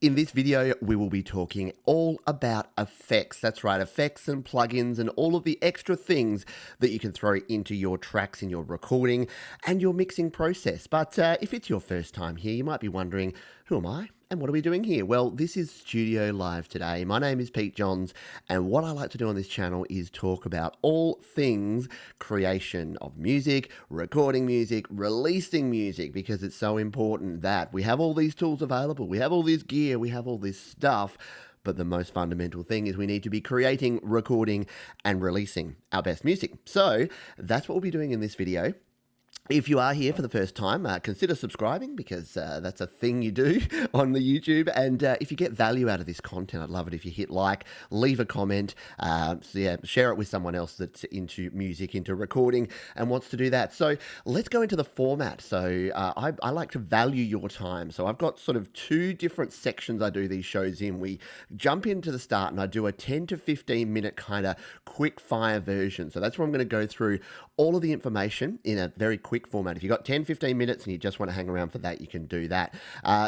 In this video, we will be talking all about effects. That's right, effects and plugins and all of the extra things that you can throw into your tracks in your recording and your mixing process. But if it's your first time here, you might be wondering, who am I? And what are we doing here? Well, this is Studio Live today. My name is Pete Johns, and what I like to do on this channel is talk about all things creation of music, recording music, releasing music, because it's so important that we have all these tools available, we have all this gear, we have all this stuff, but the most fundamental thing is we need to be creating, recording, and releasing our best music. So that's what we'll be doing in this video. If you are here for the first time, consider subscribing, because that's a thing you do on the YouTube. And if you get value out of this content, I'd love it if you hit like, leave a comment, share it with someone else that's into music, into recording, and wants to do that. So let's go into the format. So I like to value your time. So I've got sort of two different sections I do these shows in. We jump into the start and I do a 10 to 15 minute kind of quick fire version. So that's where I'm going to go through all of the information in a very quick format. If you've got 10, 15 minutes and you just want to hang around for that, you can do that.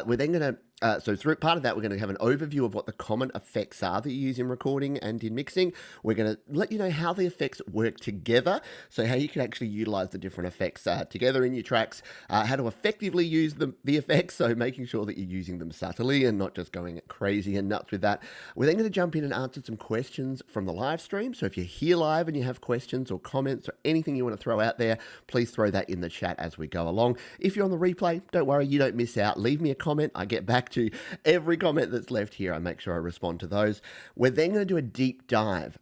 We're then going to so through part of that, we're going to have an overview of what the common effects are that you use in recording and in mixing. We're going to let you know how the effects work together, so how you can actually utilize the different effects together in your tracks, how to effectively use the effects, so making sure that you're using them subtly and not just going crazy and nuts with that. We're then going to jump in and answer some questions from the live stream. So if you're here live and you have questions or comments or anything you want to throw out there, please throw that in the chat as we go along. If you're on the replay, don't worry, you don't miss out. Leave me a comment. I get back to every comment that's left here. I make sure I respond to those. We're then going to do a deep dive.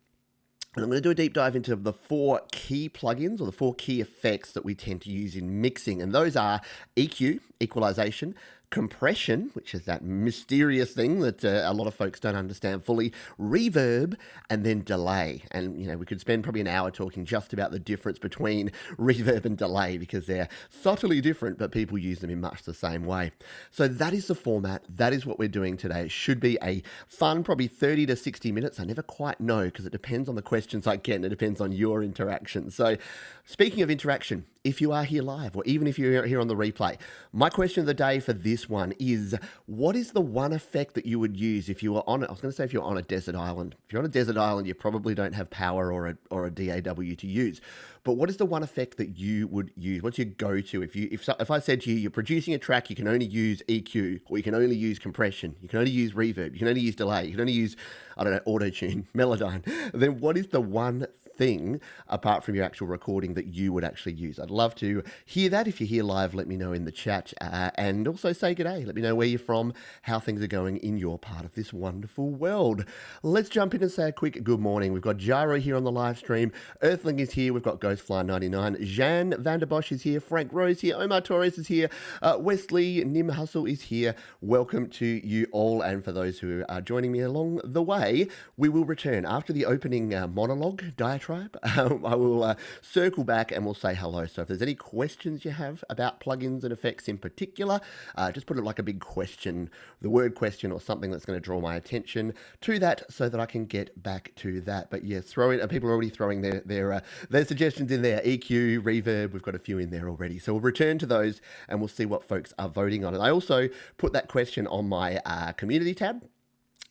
And I'm going to do a deep dive into the 4 key plugins or the 4 key effects that we tend to use in mixing. And those are EQ, equalization, compression, which is that mysterious thing that a lot of folks don't understand fully, reverb, and then delay. And, you know, we could spend probably an hour talking just about the difference between reverb and delay, because they're subtly different, but people use them in much the same way. So that is the format. That is what we're doing today. It should be a fun, probably 30 to 60 minutes. I never quite know, because it depends on the questions I get and it depends on your interaction. So speaking of interaction, if you are here live, or even if you're here on the replay, my question of the day for this one is, what is the one effect that you would use if you were on, I was going to say if you're on a desert island. If you're on a desert island, you probably don't have power or a DAW to use. But what is the one effect that you would use? What's your go-to? If I said to you, you're producing a track, you can only use EQ, or you can only use compression, you can only use reverb, you can only use delay, you can only use, I don't know, auto-tune, Melodyne, then what is the one thing apart from your actual recording that you would actually use? I'd love to hear that. If you're here live, let me know in the chat, and also say good day. Let me know where you're from, how things are going in your part of this wonderful world. Let's jump in and say a quick good morning. We've got Gyro here on the live stream, Earthling is here, we've got Ghostfly99, Jan Vanderbosch is here, Frank Rose here, Omar Torres is here, Wesley Nim Hustle is here. Welcome to you all, and for those who are joining me along the way, we will return after the opening monologue diatribe. I will circle back and we'll say hello. So if there's any questions you have about plugins and effects in particular, just put it like a big question, the word question, or something that's going to draw my attention to that, so that I can get back to that. But yes, throw in. People are already throwing their suggestions in there. EQ, reverb, we've got a few in there already. So we'll return to those and we'll see what folks are voting on. And I also put that question on my community tab,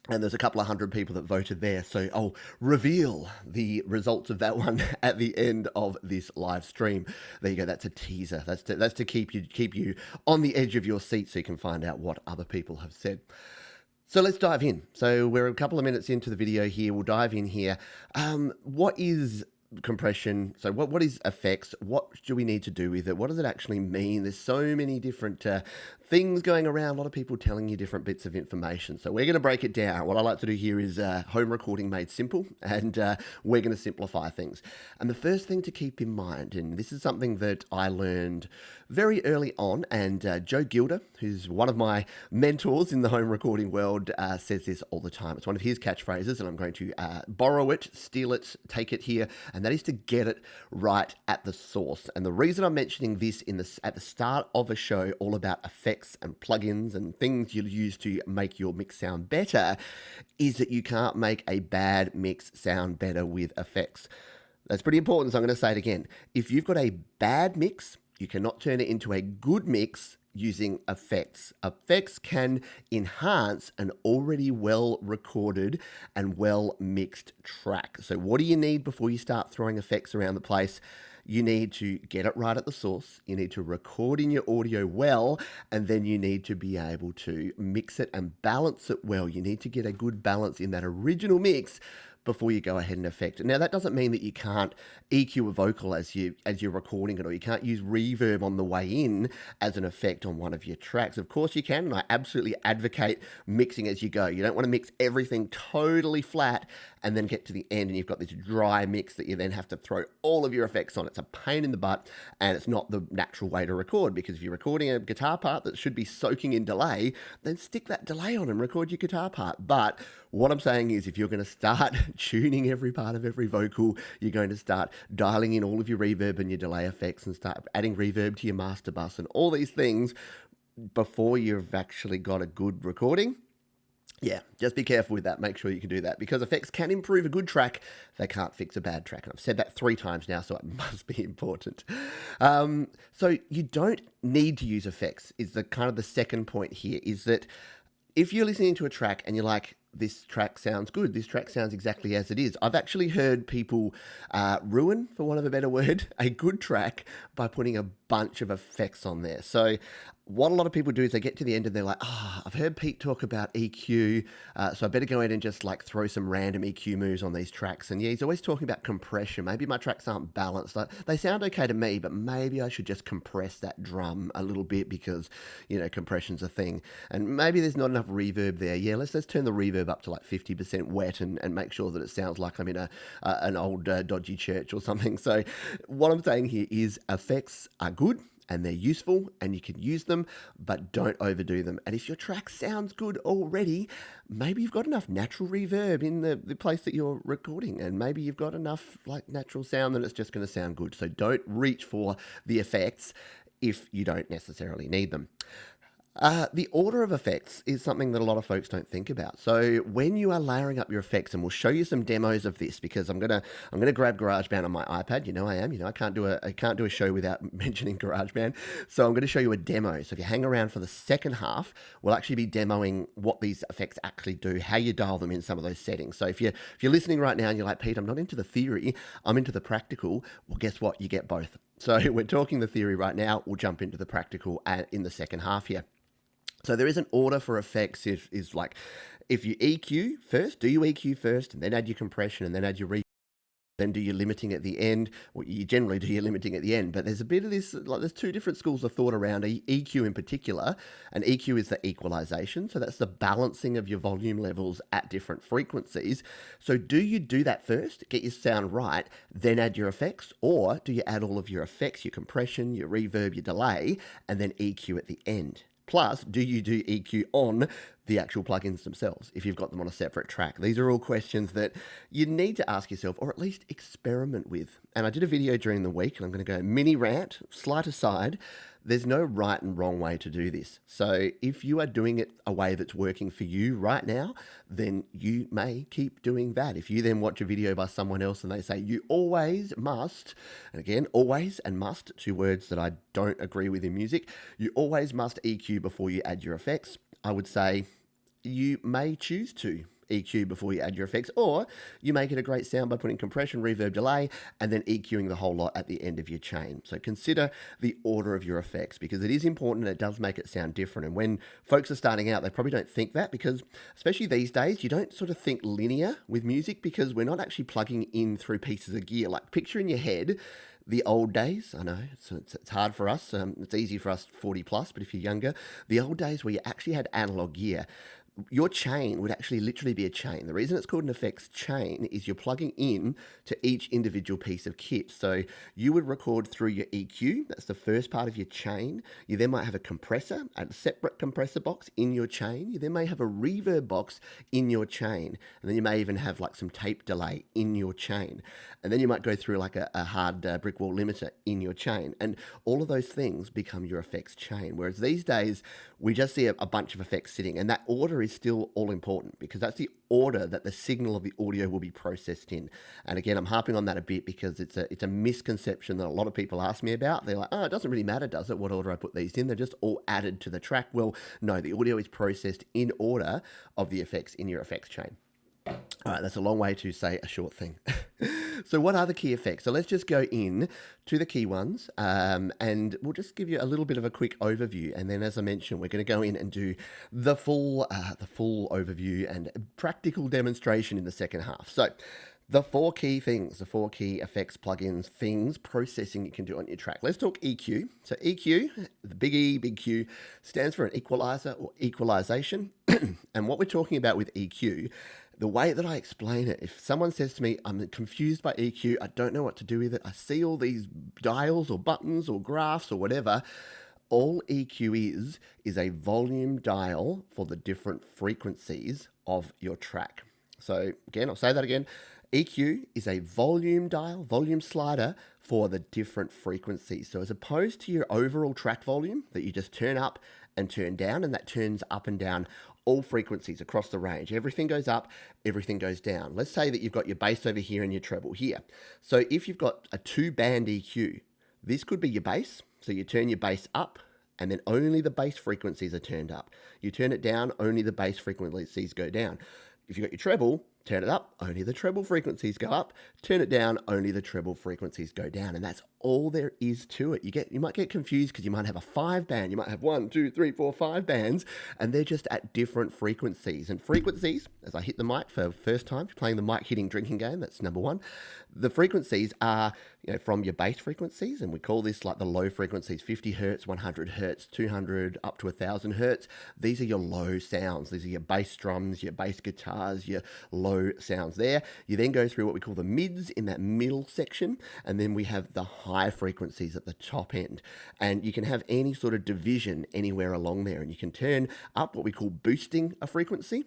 and there's a couple of hundred people that voted there. So I'll reveal the results of that one at the end of this live stream. There you go. That's a teaser. That's to keep you on the edge of your seat, so you can find out what other people have said. So let's dive in. So we're a couple of minutes into the video here. We'll dive in here. What is compression? So what is effects? What do we need to do with it? What does it actually mean? There's so many different things going around, a lot of people telling you different bits of information. So we're going to break it down. What I like to do here is home recording made simple, and we're going to simplify things. And the first thing to keep in mind, and this is something that I learned very early on, and Joe Gilder, who's one of my mentors in the home recording world, says this all the time. It's one of his catchphrases, and I'm going to borrow it, steal it, take it here, and that is to get it right at the source. And the reason I'm mentioning this at the start of a show all about effects and plugins and things you'll use to make your mix sound better is that you can't make a bad mix sound better with effects. That's pretty important, so I'm going to say it again. If you've got a bad mix, you cannot turn it into a good mix using effects. Effects can enhance an already well recorded and well mixed track. So, what do you need before you start throwing effects around the place? You need to get it right at the source. You need to record in your audio well, and then you need to be able to mix it and balance it well. You need to get a good balance in that original mix before you go ahead and affect it. Now that doesn't mean that you can't EQ a vocal as you're recording it, or you can't use reverb on the way in as an effect on one of your tracks. Of course you can, and I absolutely advocate mixing as you go. You don't want to mix everything totally flat and then get to the end and you've got this dry mix that you then have to throw all of your effects on. It's a pain in the butt, and it's not the natural way to record, because if you're recording a guitar part that should be soaking in delay, then stick that delay on and record your guitar part. But what I'm saying is, if you're going to start tuning every part of every vocal, you're going to start dialing in all of your reverb and your delay effects and start adding reverb to your master bus and all these things before you've actually got a good recording. Yeah, just be careful with that. Make sure you can do that, because effects can improve a good track. They can't fix a bad track. And I've said that 3 times now, so it must be important. So you don't need to use effects is the kind of the second point here, is that if you're listening to a track and you're like, this track sounds good, this track sounds exactly as it is. I've actually heard people ruin, for want of a better word, a good track by putting a bunch of effects on there. So what a lot of people do is they get to the end and they're like, I've heard Pete talk about EQ, so I better go in and just like throw some random EQ moves on these tracks. And yeah, he's always talking about compression. Maybe my tracks aren't balanced. They sound okay to me, but maybe I should just compress that drum a little bit because, compression's a thing. And maybe there's not enough reverb there. Yeah, let's turn the reverb up to like 50% wet and make sure that it sounds like I'm in an old dodgy church or something. So what I'm saying here is effects are good and they're useful and you can use them, but don't overdo them. And if your track sounds good already, maybe you've got enough natural reverb in the place that you're recording, and maybe you've got enough like natural sound that it's just going to sound good. So don't reach for the effects if you don't necessarily need them. The order of effects is something that a lot of folks don't think about. So when you are layering up your effects, and we'll show you some demos of this, because I'm gonna grab GarageBand on my iPad. I am. I can't do a show without mentioning GarageBand. So I'm going to show you a demo. So if you hang around for the second half, we'll actually be demoing what these effects actually do, how you dial them in, some of those settings. So if you're listening right now and you're like, Pete, I'm not into the theory, I'm into the practical. Well, guess what? You get both. So we're talking the theory right now. We'll jump into the practical in the second half here. So there is an order for effects. Is like, if you EQ first, do your EQ first, and then add your compression, and then add your reverb, then do your limiting at the end. Well, you generally do your limiting at the end, but there's a bit of this, like there's 2 different schools of thought around EQ in particular. And EQ is the equalization. So that's the balancing of your volume levels at different frequencies. So do you do that first, get your sound right, then add your effects? Or do you add all of your effects, your compression, your reverb, your delay, and then EQ at the end? Plus, do you do EQ on the actual plugins themselves if you've got them on a separate track? These are all questions that you need to ask yourself, or at least experiment with. And I did a video during the week, and I'm going to go mini rant, slight aside. There's no right and wrong way to do this. So if you are doing it a way that's working for you right now, then you may keep doing that. If you then watch a video by someone else and they say you always must, and again, always and must, 2 words that I don't agree with in music, you always must EQ before you add your effects, I would say you may choose to EQ before you add your effects, or you make it a great sound by putting compression, reverb, delay, and then EQing the whole lot at the end of your chain. So consider the order of your effects, because it is important and it does make it sound different. And when folks are starting out, they probably don't think that, because especially these days, you don't sort of think linear with music, because we're not actually plugging in through pieces of gear. Like, picture in your head the old days. I know it's hard for us. It's easy for us 40 plus, but if you're younger, the old days where you actually had analog gear, your chain would actually literally be a chain. The reason it's called an effects chain is you're plugging in to each individual piece of kit. So you would record through your EQ. That's the first part of your chain. You then might have a compressor, a separate compressor box in your chain. You then may have a reverb box in your chain. And then you may even have like some tape delay in your chain. And then you might go through like a hard brick wall limiter in your chain. And all of those things become your effects chain. Whereas these days, we just see a bunch of effects sitting. And that order is is still all important because that's the order that the signal of the audio will be processed in. And again, I'm harping on that a bit because it's a misconception that a lot of people ask me about. They're like, oh, it doesn't really matter, does it, what order I put these in? They're just all added to the track. Well, no, the audio is processed in order of the effects in your effects chain. All right, that's a long way to say a short thing. So what are the key effects? So let's just go in to the key ones, and we'll just give you a little bit of a quick overview. And then, as I mentioned, we're going to go in and do the full overview and practical demonstration in the second half. So the four key things, the four key effects, plugins, things, processing you can do on your track. Let's talk EQ. So EQ, the big E, big Q, stands for an equalizer or equalization. And what we're talking about with EQ, the way that I explain it, if someone says to me, I'm confused by EQ, I don't know what to do with it, I see all these dials or buttons or graphs or whatever, all EQ is a volume dial for the different frequencies of your track. So again, I'll say that again. EQ is a volume dial, volume slider for the different frequencies. So as opposed to your overall track volume that you just turn up and turn down, and that turns up and down all frequencies across the range. Everything goes up, everything goes down. Let's say that you've got your bass over here and your treble here. So if you've got a 2-band EQ, this could be your bass. So you turn your bass up, and then only the bass frequencies are turned up. You turn it down, only the bass frequencies go down. If you've got your treble, turn it up, only the treble frequencies go up. Turn it down, only the treble frequencies go down. And that's all there is to it. You might get confused because you might have a 5-band. You might have 1, 2, 3, 4, 5 bands, and they're just at different frequencies. And frequencies, as I hit the mic for the first time, if you're playing the mic hitting drinking game, that's number one. The frequencies are, from your bass frequencies, and we call this like the low frequencies, 50 hertz, 100 hertz, 200, up to 1,000 hertz. These are your low sounds. These are your bass drums, your bass guitars, your low sounds there. You then go through what we call the mids in that middle section, and then we have the high frequencies at the top end. And you can have any sort of division anywhere along there, and you can turn up what we call boosting a frequency,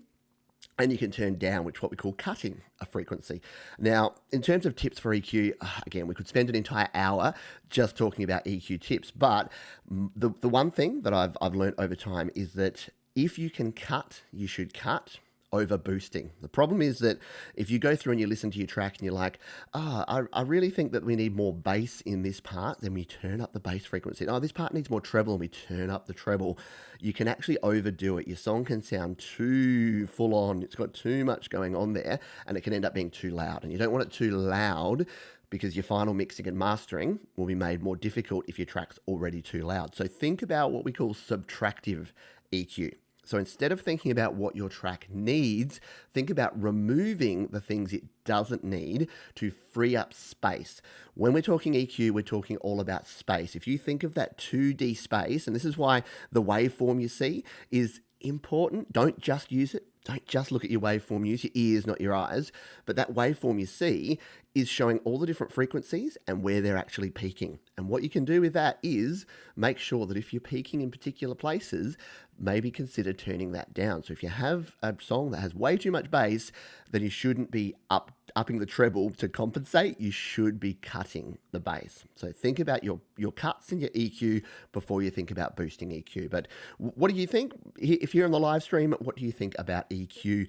and you can turn down, which is what we call cutting a frequency. Now, in terms of tips for EQ, again, we could spend an entire hour just talking about EQ tips, but the one thing that I've learned over time is that if you can cut, you should cut over boosting. The problem is that if you go through and you listen to your track and you're like, I really think that we need more bass in this part, then we turn up the bass frequency. Oh, this part needs more treble, and we turn up the treble. You can actually overdo it. Your song can sound too full on. It's got too much going on there, and it can end up being too loud. And you don't want it too loud because your final mixing and mastering will be made more difficult if your track's already too loud. So think about what we call subtractive EQ. So instead of thinking about what your track needs, think about removing the things it doesn't need to free up space. When we're talking EQ, we're talking all about space. If you think of that 2D space, and this is why the waveform you see is important, don't just use it. Don't just look at your waveform, use your ears, not your eyes. But that waveform you see is showing all the different frequencies and where they're actually peaking. And what you can do with that is make sure that if you're peaking in particular places, maybe consider turning that down. So if you have a song that has way too much bass, then you shouldn't be upping the treble to compensate. You should be cutting the bass. So think about your cuts and your EQ before you think about boosting EQ. But what do you think? If you're on the live stream, what do you think about EQ?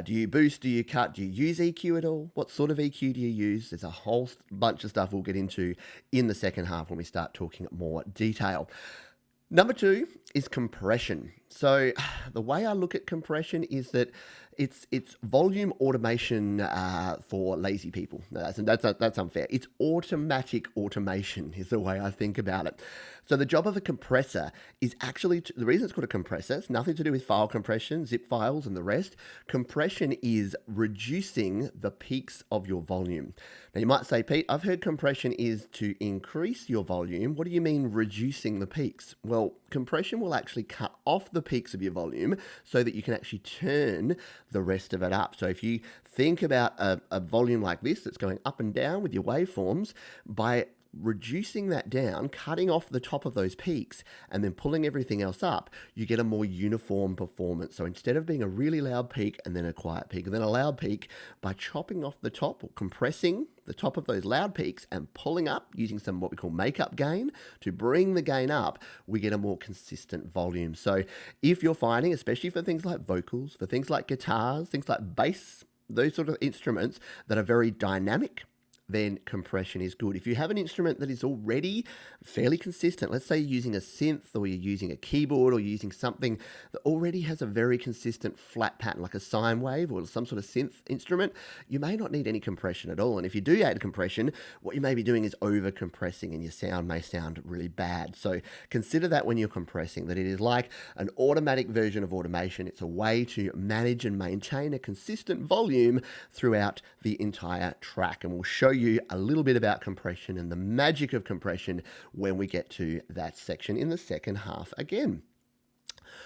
Do you boost? Do you cut? Do you use EQ at all? What sort of EQ do you use? There's a whole bunch of stuff we'll get into in the second half when we start talking more detail. Number 2 is compression. So the way I look at compression is that it's volume automation for lazy people. That's unfair. It's automatic automation is the way I think about it. So the job of a compressor is actually, the reason it's called a compressor, it's nothing to do with file compression, zip files and the rest. Compression is reducing the peaks of your volume. Now you might say, Pete, I've heard compression is to increase your volume. What do you mean reducing the peaks? Well, compression will actually cut off the peaks of your volume so that you can actually turn the rest of it up. So if you think about a volume like this that's going up and down with your waveforms, by reducing that down, cutting off the top of those peaks, and then pulling everything else up, you get a more uniform performance. So instead of being a really loud peak and then a quiet peak and then a loud peak, by chopping off the top or compressing the top of those loud peaks and pulling up using some what we call makeup gain to bring the gain up, we get a more consistent volume. So if you're finding, especially for things like vocals, for things like guitars, things like bass, those sort of instruments that are very dynamic, then compression is good. If you have an instrument that is already fairly consistent, let's say you're using a synth or you're using a keyboard or you're using something that already has a very consistent flat pattern like a sine wave or some sort of synth instrument, you may not need any compression at all. And if you do add compression, what you may be doing is over compressing and your sound may sound really bad. So consider that when you're compressing, that it is like an automatic version of automation. It's a way to manage and maintain a consistent volume throughout the entire track. And we'll show you a little bit about compression and the magic of compression when we get to that section in the second half again.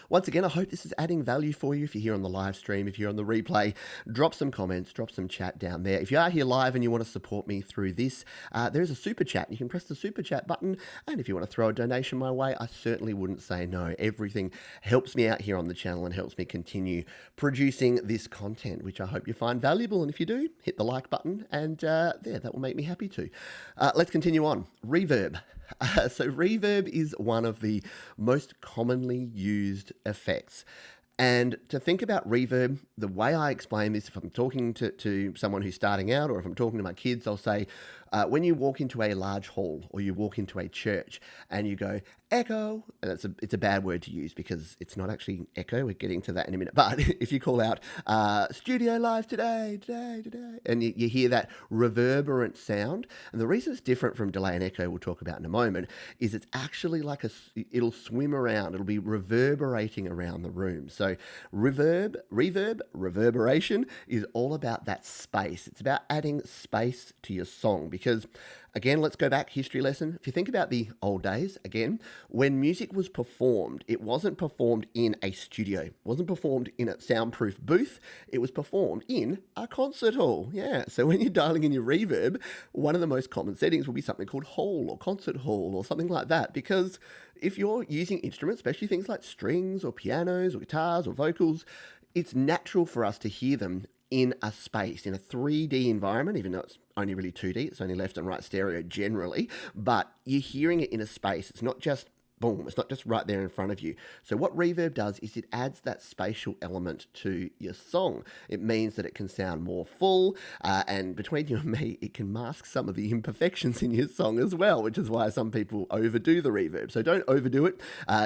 Once again, I hope this is adding value for you. If you're here on the live stream, if you're on the replay, drop some comments, drop some chat down there. If you are here live and you want to support me through this, there is a super chat. You can press the super chat button. And if you want to throw a donation my way, I certainly wouldn't say no. Everything helps me out here on the channel and helps me continue producing this content, which I hope you find valuable. And if you do, hit the like button and that will make me happy too. Let's continue on. Reverb. So reverb is one of the most commonly used effects. And to think about reverb, the way I explain this, if I'm talking to someone who's starting out or if I'm talking to my kids, I'll say, when you walk into a large hall or you walk into a church and you go, echo, and it's a bad word to use because it's not actually echo, we're getting to that in a minute, but if you call out, studio live today, and you hear that reverberant sound, and the reason it's different from delay and echo, we'll talk about in a moment, is it's actually like it'll swim around, it'll be reverberating around the room. So reverberation is all about that space. It's about adding space to your song because, again, let's go back, history lesson. If you think about the old days, again, when music was performed, it wasn't performed in a studio. It wasn't performed in a soundproof booth. It was performed in a concert hall. Yeah, so when you're dialing in your reverb, one of the most common settings will be something called hall or concert hall or something like that, because if you're using instruments, especially things like strings or pianos or guitars or vocals, it's natural for us to hear them in a space, in a 3D environment, even though it's only really 2D, it's only left and right stereo generally, but you're hearing it in a space. It's not just boom, it's not just right there in front of you. So what reverb does is it adds that spatial element to your song. It means that it can sound more full, and between you and me, it can mask some of the imperfections in your song as well, which is why some people overdo the reverb. So don't overdo it.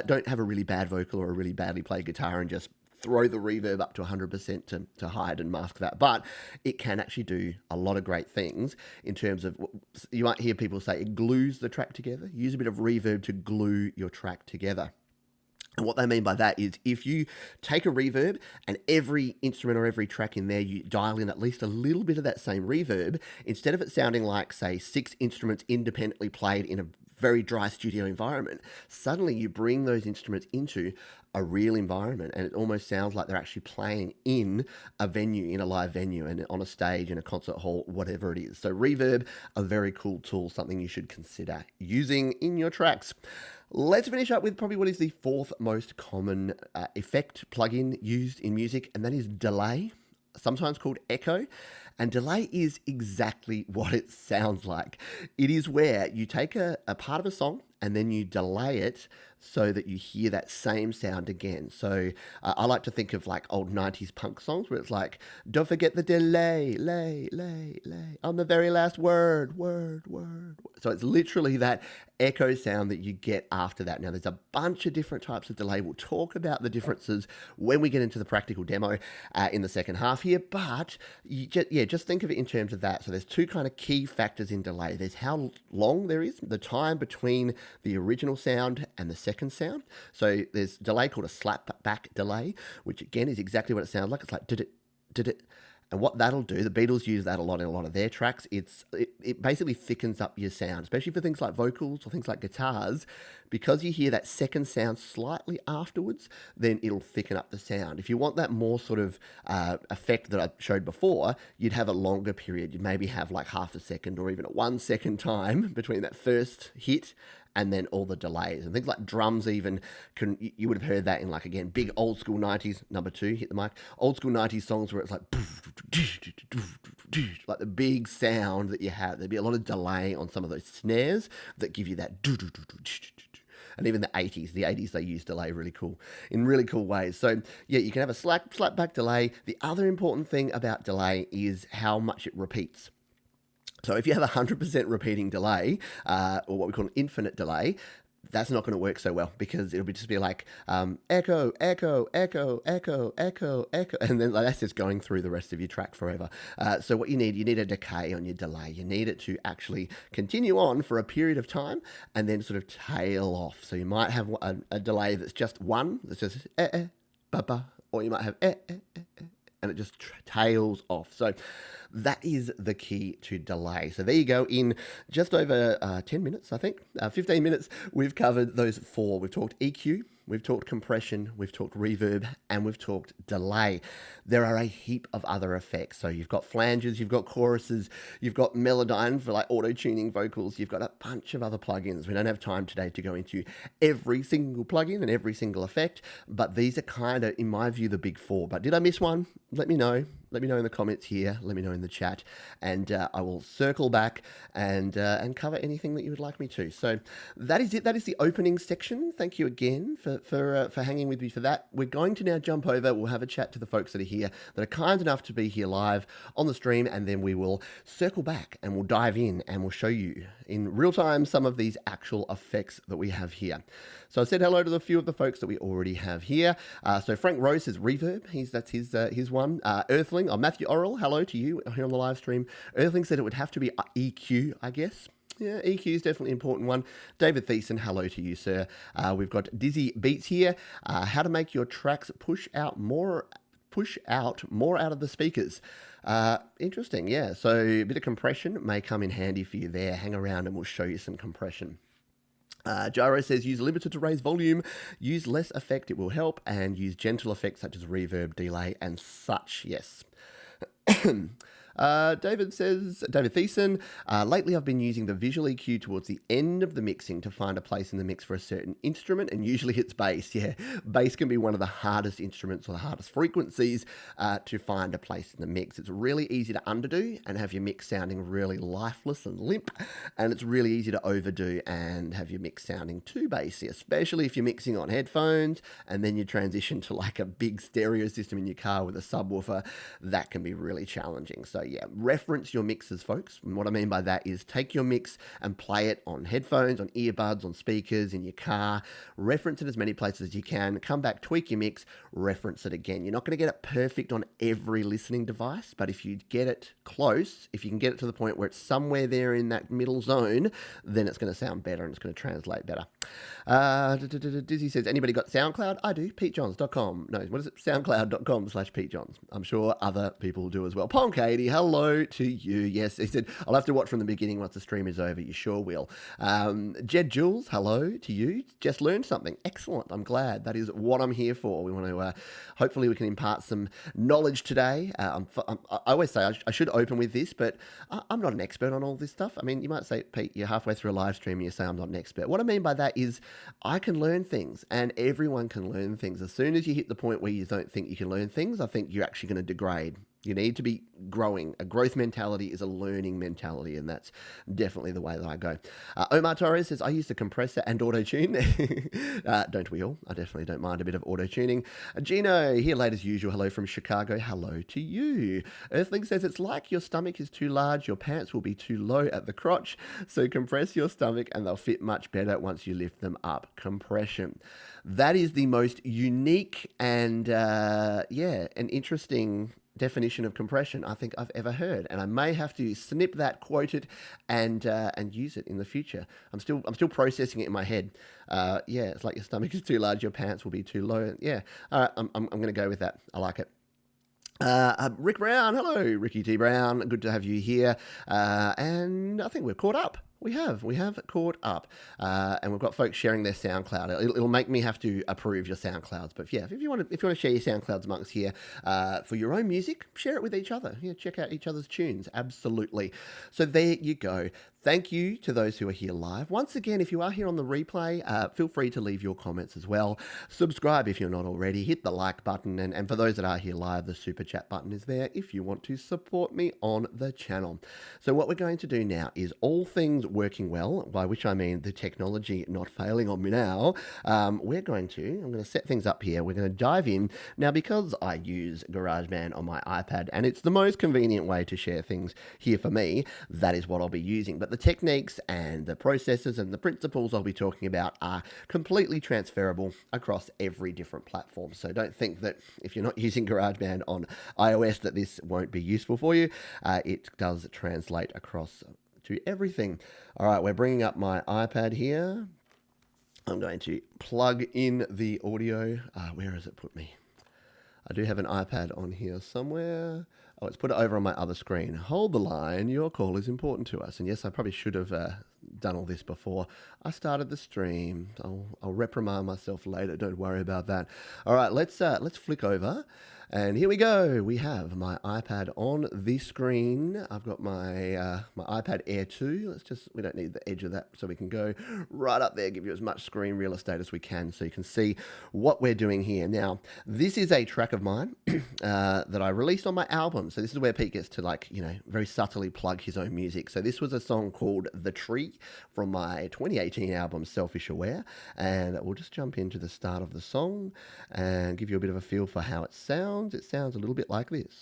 Don't have a really bad vocal or a really badly played guitar and just throw the reverb up to 100% to hide and mask that. But it can actually do a lot of great things in terms of, you might hear people say it glues the track together. Use a bit of reverb to glue your track together. And what they mean by that is if you take a reverb and every instrument or every track in there, you dial in at least a little bit of that same reverb, instead of it sounding like, say, 6 instruments independently played in a very dry studio environment, suddenly you bring those instruments into a real environment and it almost sounds like they're actually playing in a venue, in a live venue and on a stage, in a concert hall, whatever it is. So reverb, a very cool tool, something you should consider using in your tracks. Let's finish up with probably what is the 4th most common effect plugin used in music, and that is delay, sometimes called echo. And delay is exactly what it sounds like. It is where you take a part of a song and then you delay it so that you hear that same sound again. So I like to think of like old 90s punk songs where it's like, don't forget the delay, lay, on the very last word. So it's literally that echo sound that you get after that. Now, there's a bunch of different types of delay. We'll talk about the differences when we get into the practical demo in the second half here, but just think of it in terms of that. So there's 2 kind of key factors in delay. There's how long there is, the time between the original sound and the second sound. So there's delay called a slap back delay, which again is exactly what it sounds like. It's like did it. And what that'll do, the Beatles use that a lot in a lot of their tracks. It basically thickens up your sound, especially for things like vocals or things like guitars, because you hear that second sound slightly afterwards. Then it'll thicken up the sound. If you want that more sort of effect that I showed before, you'd have a longer period. You'd maybe have like half a second or even a 1 second time between that first hit and then all the delays and things like drums. Even you would have heard that in, like, again, big old school 90s, number two, hit the mic, old school 90s songs where it's like like the big sound that you have. There'd be a lot of delay on some of those snares that give you that. And even the 80s they use delay in really cool ways. So yeah, you can have a slap back delay. The other important thing about delay is how much it repeats. So if you have a 100% repeating delay, or what we call an infinite delay, that's not going to work so well, because it'll just be like echo, echo, echo, echo, echo, echo, and then that's just going through the rest of your track forever. So what you need a decay on your delay. You need it to actually continue on for a period of time and then sort of tail off. So you might have a delay that's just one, that's just ba ba, or you might have and it just tails off. So that is the key to delay. So there you go. In just over 10 minutes, I think, 15 minutes, we've covered those four. We've talked EQ, we've talked compression, we've talked reverb, and we've talked delay. There are a heap of other effects. So you've got flanges, you've got choruses, you've got Melodyne for like auto-tuning vocals, you've got a bunch of other plugins. We don't have time today to go into every single plugin and every single effect, but these are kind of, in my view, the big four. But did I miss one? Let me know. Let me know in the comments here. Let me know in the chat, and I will circle back and cover anything that you would like me to. So that is it. That is the opening section. Thank you again for hanging with me for that. We're going to now jump over. We'll have a chat to the folks that are here, that are kind enough to be here live on the stream, and then we will circle back and we'll dive in and we'll show you in real time some of these actual effects that we have here. So I said hello to a few of the folks that we already have here. So Frank Rose says Reverb. That's his one. Earthling. Oh, Matthew Orrell, hello to you here on the live stream. Earthling said it would have to be EQ, I guess. Yeah, EQ is definitely an important one. David Thiessen, hello to you, sir. We've got Dizzy Beats here. How to make your tracks push out more out of the speakers. Interesting, yeah. So a bit of compression may come in handy for you there. Hang around and we'll show you some compression. Gyro says use limiter to raise volume, use less effect, it will help, and use gentle effects such as reverb, delay, and such. Yes. David Thiessen, lately I've been using the visual EQ towards the end of the mixing to find a place in the mix for a certain instrument, and usually it's bass. Yeah, bass can be one of the hardest instruments or the hardest frequencies to find a place in the mix. It's really easy to underdo and have your mix sounding really lifeless and limp, and it's really easy to overdo and have your mix sounding too bassy, especially if you're mixing on headphones and then you transition to like a big stereo system in your car with a subwoofer. That can be really challenging. So yeah, reference your mixes, folks. And what I mean by that is take your mix and play it on headphones, on earbuds, on speakers, in your car. Reference it as many places as you can. Come back, tweak your mix, reference it again. You're not going to get it perfect on every listening device, but if you get it close, if you can get it to the point where it's somewhere there in that middle zone, then it's going to sound better and it's going to translate better. Dizzy says, anybody got SoundCloud? I do, PeteJohns.com. No, what is it? SoundCloud.com/PeteJohns. I'm sure other people do as well. Pong Katie, hello to you. Yes, he said, I'll have to watch from the beginning once the stream is over. You sure will. Jed Jules, hello to you. Just learned something. Excellent. I'm glad. That is what I'm here for. We want to, hopefully we can impart some knowledge today. I always say I should open with this, but I'm not an expert on all this stuff. I mean, you might say, Pete, you're halfway through a live stream and you say I'm not an expert. What I mean by that is I can learn things, and everyone can learn things. As soon as you hit the point where you don't think you can learn things, I think you're actually going to degrade. You need to be growing. A growth mentality is a learning mentality, and that's definitely the way that I go. Omar Torres says, I use the compressor and auto-tune. Don't we all? I definitely don't mind a bit of auto-tuning. Gino, here late as usual. Hello from Chicago. Hello to you. Earthling says, it's like your stomach is too large, your pants will be too low at the crotch, so compress your stomach and they'll fit much better once you lift them up. Compression. That is the most unique and, an interesting definition of compression I think I've ever heard, and I may have to snip that, quote it, and use it in the future. I'm still processing it in my head. It's like your stomach is too large, your pants will be too low. Yeah, all right, I'm going to go with that. I like it. Rick Brown, hello, Ricky T. Brown. Good to have you here. And I think we're caught up. We have caught up, and we've got folks sharing their SoundCloud. It'll make me have to approve your SoundClouds, but yeah, if you want to share your SoundClouds amongst here for your own music, share it with each other. Yeah, check out each other's tunes. Absolutely. So there you go. Thank you to those who are here live. Once again, if you are here on the replay, feel free to leave your comments as well. Subscribe if you're not already. Hit the like button. And for those that are here live, the super chat button is there if you want to support me on the channel. So what we're going to do now is all things working well, by which I mean the technology not failing on me now. I'm going to set things up here. We're going to dive in. Now, because I use GarageBand on my iPad, and it's the most convenient way to share things here for me, that is what I'll be using. But the techniques and the processes and the principles I'll be talking about are completely transferable across every different platform. So don't think that if you're not using GarageBand on iOS that this won't be useful for you. It does translate across to everything. All right, we're bringing up my iPad here. I'm going to plug in the audio. Where has it put me? I do have an iPad on here somewhere. Oh, it's put it over on my other screen. Hold the line. Your call is important to us. And yes, I probably should have done all this before I started the stream. I'll reprimand myself later. Don't worry about that. All right, let's flick over. And here we go. We have my iPad on the screen. I've got my my iPad Air 2. We don't need the edge of that, so we can go right up there, give you as much screen real estate as we can so you can see what we're doing here. Now, this is a track of mine that I released on my album. So this is where Pete gets to very subtly plug his own music. So this was a song called The Tree from my 2018 album, Selfish Aware. And we'll just jump into the start of the song and give you a bit of a feel for how it sounds. It sounds a little bit like this.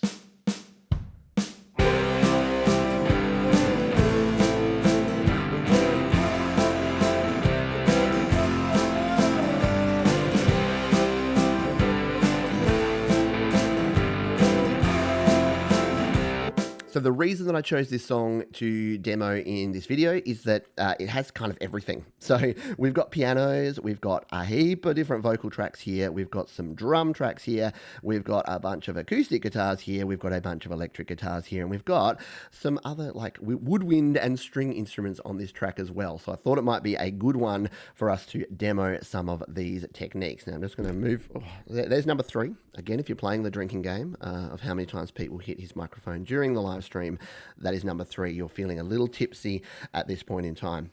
So the reason that I chose this song to demo in this video is that it has kind of everything. So we've got pianos, we've got a heap of different vocal tracks here, we've got some drum tracks here, we've got a bunch of acoustic guitars here, we've got a bunch of electric guitars here, and we've got some other woodwind and string instruments on this track as well. So I thought it might be a good one for us to demo some of these techniques. Now I'm just going to move. There's number 3. Again, if you're playing the drinking game of how many times Pete will hit his microphone during the live stream, that is number 3. You're feeling a little tipsy at this point in time.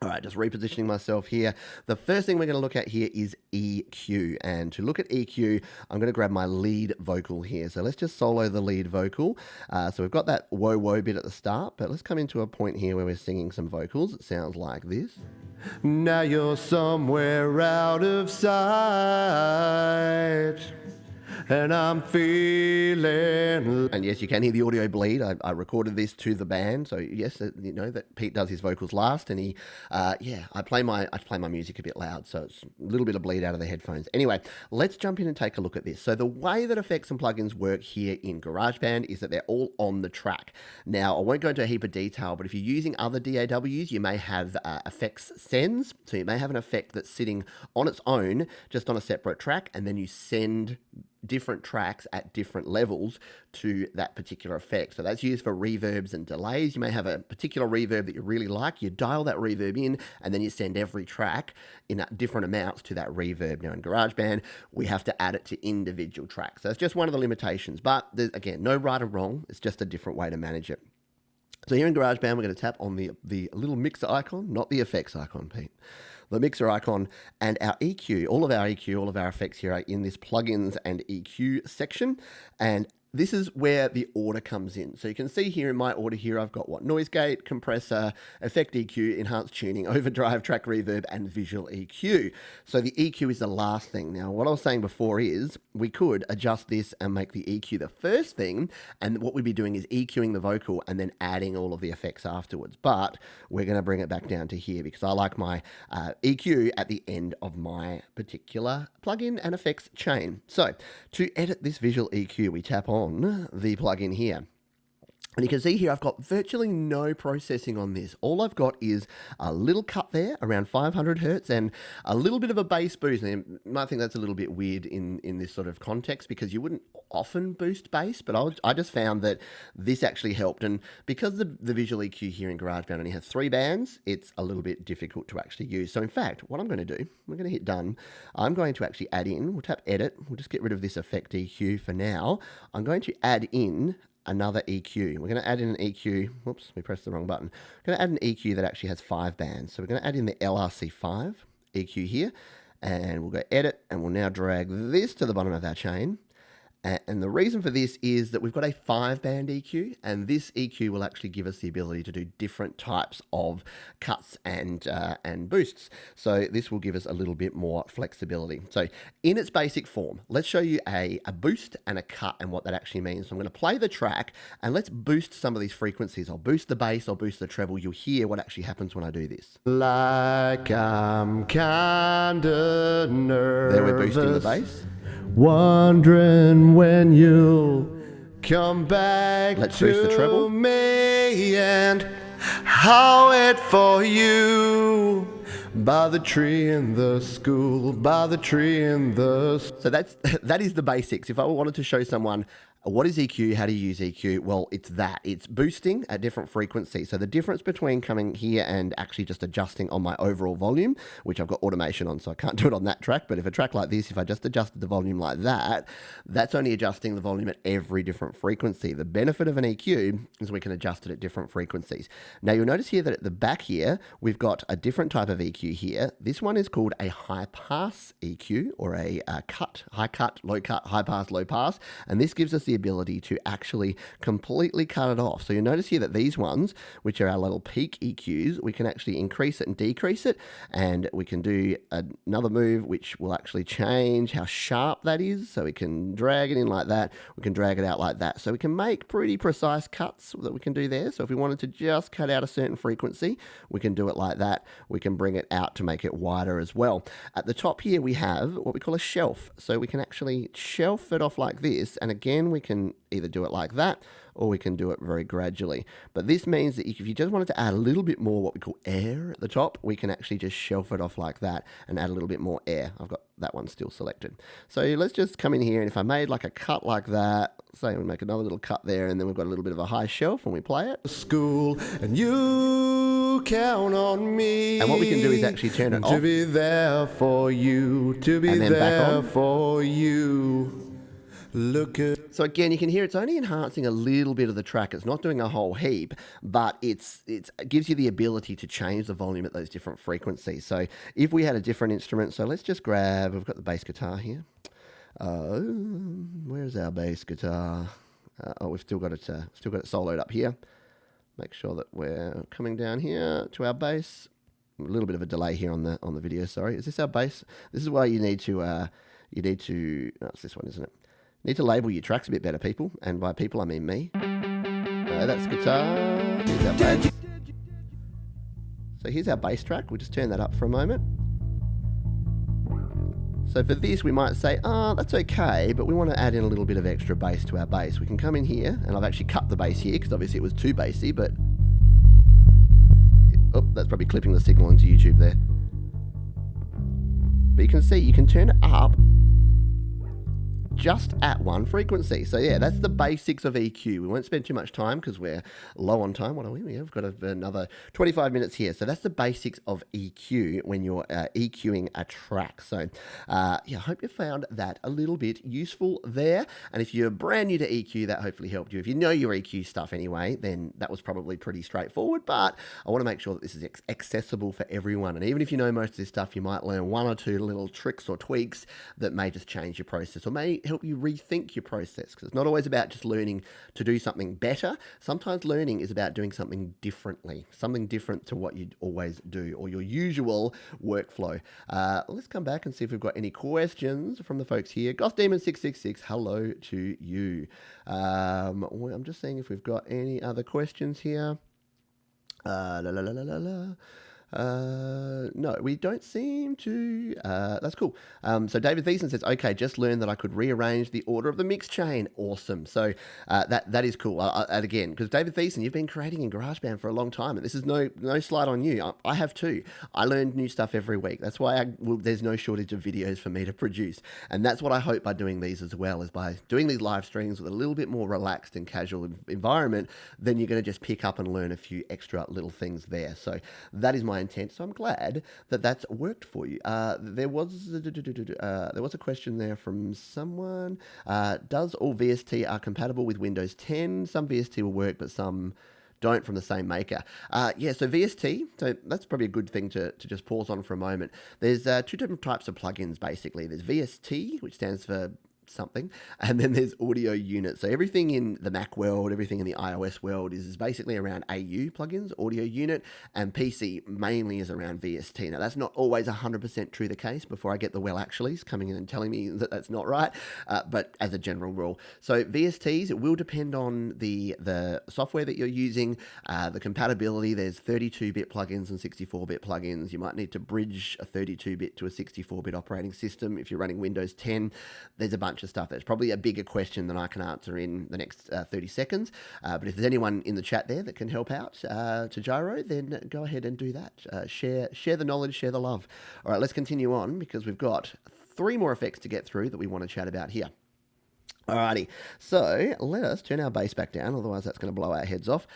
All right, just repositioning myself here. The first thing we're going to look at here is EQ. And to look at EQ, I'm going to grab my lead vocal here. So let's just solo the lead vocal. So we've got that whoa whoa bit at the start, but let's come into a point here where we're singing some vocals. It sounds like this. Now you're somewhere out of sight, and I'm feeling... And yes, you can hear the audio bleed. I recorded this to the band, so yes, you know that Pete does his vocals last, and he, I play my music a bit loud, so it's a little bit of bleed out of the headphones. Anyway, let's jump in and take a look at this. So the way that effects and plugins work here in GarageBand is that they're all on the track. Now, I won't go into a heap of detail, but if you're using other DAWs, you may have effects sends, so you may have an effect that's sitting on its own, just on a separate track, and then you send different tracks at different levels to that particular effect. So that's used for reverbs and delays. You may have a particular reverb that you really like. You dial that reverb in, and then you send every track in different amounts to that reverb. Now in GarageBand, we have to add it to individual tracks. So it's just one of the limitations. But there's, again, no right or wrong. It's just a different way to manage it. So here in GarageBand, we're going to tap on the little mixer icon, not the effects icon, Pete. The mixer icon, and our EQ, all of our effects here are in this plugins and EQ section. And this is where the order comes in. So you can see here in my order here, I've got noise gate, compressor, effect EQ, enhanced tuning, overdrive, track reverb, and visual EQ. So the EQ is the last thing. Now, what I was saying before is we could adjust this and make the EQ the first thing. And what we'd be doing is EQing the vocal and then adding all of the effects afterwards. But we're going to bring it back down to here because I like my EQ at the end of my particular plugin and effects chain. So to edit this visual EQ, we tap on the plugin here. And you can see here I've got virtually no processing on this. All I've got is a little cut there around 500 hertz and a little bit of a bass boost. And you might think that's a little bit weird in this sort of context because you wouldn't often boost bass, but I just found that this actually helped. And because the Visual EQ here in GarageBand only has 3 bands, it's a little bit difficult to actually use. So in fact, what I'm going to do, we're going to hit done. I'm going to actually add in, we'll tap edit, we'll just get rid of this effect EQ for now. I'm going to add in another EQ. We're going to add in an EQ. Whoops, we pressed the wrong button. We're going to add an EQ that actually has 5 bands. So we're going to add in the LRC5 EQ here, and we'll go edit, and we'll now drag this to the bottom of our chain. And the reason for this is that we've got a 5-band EQ, and this EQ will actually give us the ability to do different types of cuts and boosts. So this will give us a little bit more flexibility. So in its basic form, let's show you a boost and a cut and what that actually means. So I'm going to play the track, and let's boost some of these frequencies. I'll boost the bass, I'll boost the treble. You'll hear what actually happens when I do this. Like I'm kinda nervous. There we're boosting the bass. Wondering when you'll come back. Let's boost the treble. Me and I'll wait for you by the tree in the school, by the tree in the... So that is the basics. If I wanted to show someone what is EQ, how to use EQ, well, it's that. It's boosting at different frequencies. So the difference between coming here and actually just adjusting on my overall volume, which I've got automation on, so I can't do it on that track, but if a track like this, if I just adjusted the volume like that, that's only adjusting the volume at every different frequency. The benefit of an EQ is we can adjust it at different frequencies. Now you'll notice here that at the back here, we've got a different type of EQ here. This one is called a high pass EQ, or a high cut, low cut, high pass, low pass, and this gives us the ability to actually completely cut it off. So you'll notice here that these ones, which are our little peak EQs, we can actually increase it and decrease it, and we can do another move which will actually change how sharp that is. So we can drag it in like that, we can drag it out like that. So we can make pretty precise cuts that we can do there. So if we wanted to just cut out a certain frequency, we can do it like that. We can bring it out to make it wider as well. At the top here we have what we call a shelf. So we can actually shelf it off like this, and again we can either do it like that or we can do it very gradually. But this means that if you just wanted to add a little bit more what we call air at the top, we can actually just shelf it off like that and add a little bit more air. I've got that one still selected. So let's just come in here, and if I made like a cut like that, say we make another little cut there, and then we've got a little bit of a high shelf when we play it. School, and you count on me. And what we can do is actually turn it off. To be there for you, to be there for you. Look at... So again, you can hear it's only enhancing a little bit of the track. It's not doing a whole heap, but it gives you the ability to change the volume at those different frequencies. So if we had a different instrument, so let's just grab, we've got the bass guitar here. Where's our bass guitar? We've still got it soloed up here. Make sure that we're coming down here to our bass. A little bit of a delay here on the video. Sorry, is this our bass? This is why you need to oh, it's this one, isn't it? Need to label your tracks a bit better, people. And by people, I mean me. That's guitar. Here's our bass. So here's our bass track. We'll just turn that up for a moment. So for this, we might say, that's okay, but we want to add in a little bit of extra bass to our bass. We can come in here, and I've actually cut the bass here, because obviously it was too bassy, but... Oh, that's probably clipping the signal into YouTube there. But you can see, you can turn it up just at one frequency. So yeah, that's the basics of EQ. We won't spend too much time because we're low on time. What are we? We've got another 25 minutes here. So that's the basics of EQ when you're EQing a track. So yeah, I hope you found that a little bit useful there. And if you're brand new to EQ, that hopefully helped you. If you know your EQ stuff anyway, then that was probably pretty straightforward, but I want to make sure that this is accessible for everyone. And even if you know most of this stuff, you might learn one or two little tricks or tweaks that may just change your process or may help you rethink your process, because it's not always about just learning to do something better. Sometimes learning is about doing something differently, something different to what you'd always do or your usual workflow. Let's come back and see if we've got any questions from the folks here. GothDemon666, hello to you. I'm just seeing if we've got any other questions here. No, we don't seem to. That's cool. So David Thiessen says, "Okay, just learned that I could rearrange the order of the mix chain. Awesome. So that is cool. And again, because David Thiessen, you've been creating in GarageBand for a long time, and this is no slight on you. I have too. I learn new stuff every week. That's why there's no shortage of videos for me to produce, and that's what I hope by doing these as well, is by doing these live streams with a little bit more relaxed and casual environment. Then you're going to just pick up and learn a few extra little things there. So that is my intent. So I'm glad that that's worked for you. There was a question there from someone. Does all VST are compatible with Windows 10? Some VST will work, but some don't from the same maker. Yeah, so VST, so that's probably a good thing to just pause on for a moment. There's two different types of plugins, basically. There's VST, which stands for something, and then there's audio unit. So everything in the Mac world, everything in the iOS world is basically around AU plugins, audio unit, and PC mainly is around VST. Now that's not always 100% true the case before I get the well actuallys coming in and telling me that that's not right, but as a general rule. So VSTs, it will depend on the software that you're using, the compatibility. There's 32-bit plugins and 64-bit plugins. You might need to bridge a 32-bit to a 64-bit operating system if you're running Windows 10. There's a bunch of stuff. That's probably a bigger question than I can answer in the next 30 seconds. But if there's anyone in the chat there that can help out to Gyro, then go ahead and do that. Share the knowledge, share the love. All right, let's continue on because we've got 3 more effects to get through that we want to chat about here. Alrighty, so let us turn our bass back down, otherwise that's going to blow our heads off.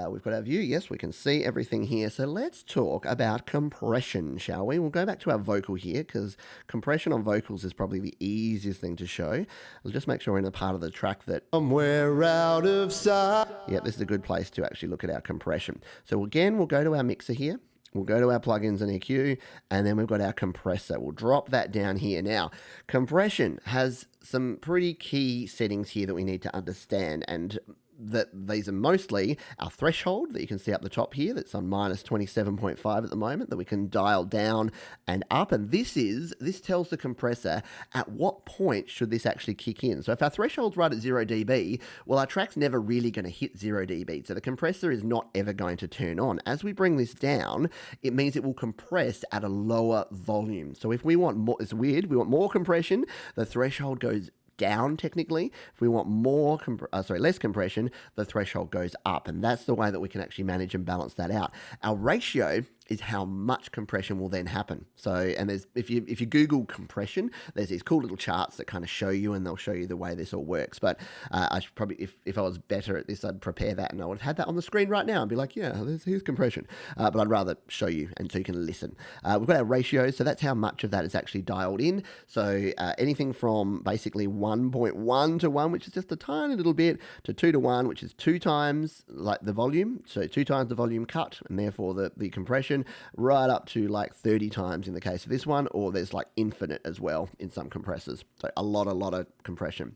We've got our view, yes, we can see everything here. So let's talk about compression, shall we? We'll go back to our vocal here, because compression on vocals is probably the easiest thing to show. I'll just make sure we're in a part of the track that... Somewhere out of sight. Yeah, this is a good place to actually look at our compression. So again, we'll go to our mixer here. We'll go to our plugins and EQ, and then we've got our compressor. We'll drop that down here. Now, compression has some pretty key settings here that we need to understand, and that these are mostly our threshold that you can see up the top here that's on minus 27.5 at the moment, that we can dial down and up, and this tells the compressor at what point should this actually kick in. So if our threshold's right at 0 dB, well, our track's never really going to hit 0 dB, so the compressor is not ever going to turn on. As we bring this down, it means it will compress at a lower volume. So if we want more, it's weird, we want more compression, the threshold goes down technically. If we want less compression, the threshold goes up, and that's the way that we can actually manage and balance that out. Our ratio is how much compression will then happen. So, and there's if you Google compression, there's these cool little charts that kind of show you, and they'll show you the way this all works. But I should probably, if I was better at this, I'd prepare that, and I would have had that on the screen right now and be like, yeah, here's compression. But I'd rather show you, and so you can listen. We've got our ratios, so that's how much of that is actually dialed in. So anything from basically 1.1 to 1, which is just a tiny little bit, to 2 to 1, which is 2 times like the volume, so 2 times the volume cut, and therefore the compression, right up to like 30 times in the case of this one, or there's like infinite as well in some compressors. So a lot of compression.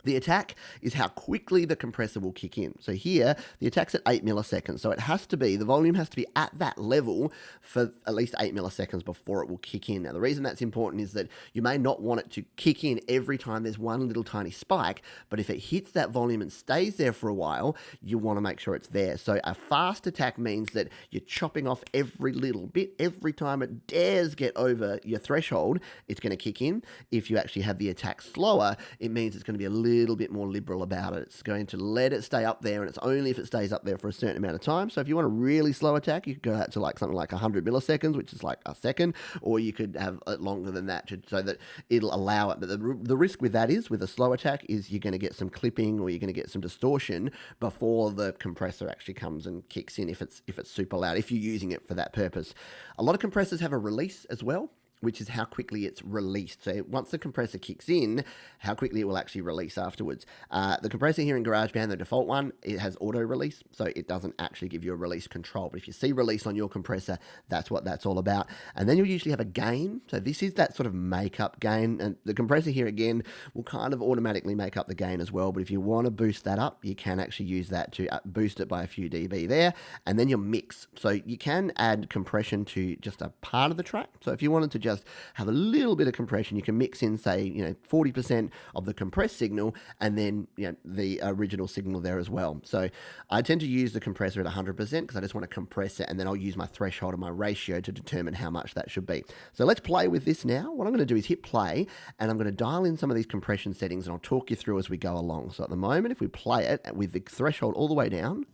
The attack is how quickly the compressor will kick in. So here, the attack's at 8 milliseconds. So it has to be, the volume has to be at that level for at least 8 milliseconds before it will kick in. Now, the reason that's important is that you may not want it to kick in every time there's one little tiny spike, but if it hits that volume and stays there for a while, you want to make sure it's there. So a fast attack means that you're chopping off every little bit. Every time it dares get over your threshold, it's going to kick in. If you actually have the attack slower, it means it's going to be a little bit more liberal about it. It's going to let it stay up there, and it's only if it stays up there for a certain amount of time. So if you want a really slow attack, you could go out to like something like 100 milliseconds, which is like a second, or you could have it longer than that so that it'll allow it. But the risk with that is, with a slow attack, is you're going to get some clipping, or you're going to get some distortion before the compressor actually comes and kicks in, if it's super loud, if you're using it for that purpose. A lot of compressors have a release as well, which is how quickly it's released. So once the compressor kicks in, how quickly it will actually release afterwards. The compressor here in GarageBand, the default one, it has auto release, so it doesn't actually give you a release control. But if you see release on your compressor, that's what that's all about. And then you'll usually have a gain. So this is that sort of makeup gain, and the compressor here again will kind of automatically make up the gain as well. But if you want to boost that up, you can actually use that to boost it by a few dB there. And then your mix. So you can add compression to just a part of the track. So if you wanted to just just have a little bit of compression. You can mix in, say, 40% of the compressed signal and then the original signal there as well. So I tend to use the compressor at 100% because I just want to compress it, and then I'll use my threshold and my ratio to determine how much that should be. So let's play with this now. What I'm going to do is hit play, and I'm going to dial in some of these compression settings, and I'll talk you through as we go along. So at the moment, if we play it with the threshold all the way down,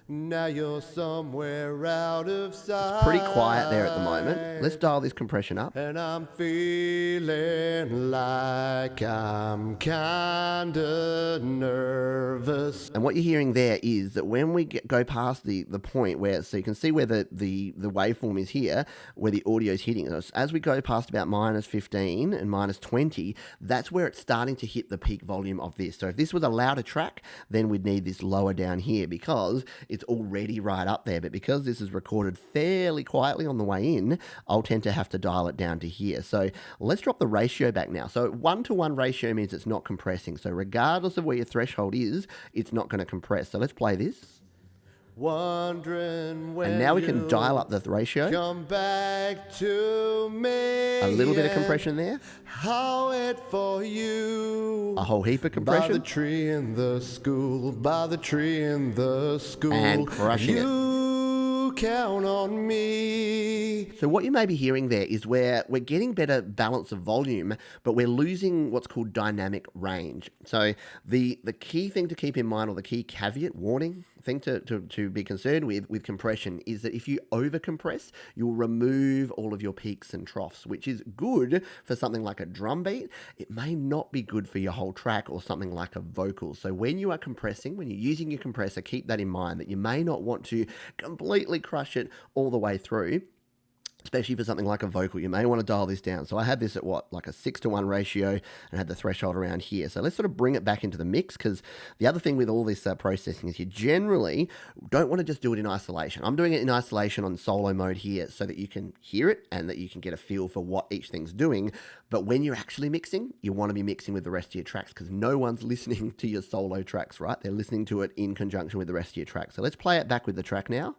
now you're somewhere out of sight. it's pretty quiet there at the moment. Let's dial this compression up. And I'm feeling like I'm kinda nervous. And what you're hearing there is that when we go past the point where, so you can see where the waveform is here, where the audio is hitting us. As we go past about -15 and -20, that's where it's starting to hit the peak volume of this. So if this was a louder track, then we'd need this lower down here because it's already right up there. But because this is recorded fairly quietly on the way in, I'll tend to have to dial it down to here. So let's drop the ratio back now. So 1-to-1 ratio means it's not compressing. So regardless of where your threshold is, it's not going to compress. So let's play this. Wondering when and now we can dial up the ratio. Come back to me. A little bit of compression there. I'll wait for you. A whole heap of By compression. the tree in the school, by the tree in the school. And crushing it. You count on me. So what you may be hearing there is where we're getting better balance of volume, but we're losing what's called dynamic range. So the key thing to keep in mind, or the key caveat, warning thing to be concerned with compression, is that if you over compress, you'll remove all of your peaks and troughs, which is good for something like a drum beat. It may not be good for your whole track or something like a vocal. So when you are compressing, when you're using your compressor, keep that in mind, that you may not want to completely crush it all the way through. Especially for something like a vocal, you may want to dial this down. So I had this at like a 6-to-1 ratio, and had the threshold around here. So let's sort of bring it back into the mix, because the other thing with all this processing is you generally don't want to just do it in isolation. I'm doing it in isolation on solo mode here so that you can hear it and that you can get a feel for what each thing's doing. But when you're actually mixing, you want to be mixing with the rest of your tracks, because no one's listening to your solo tracks, right? They're listening to it in conjunction with the rest of your tracks. So let's play it back with the track now.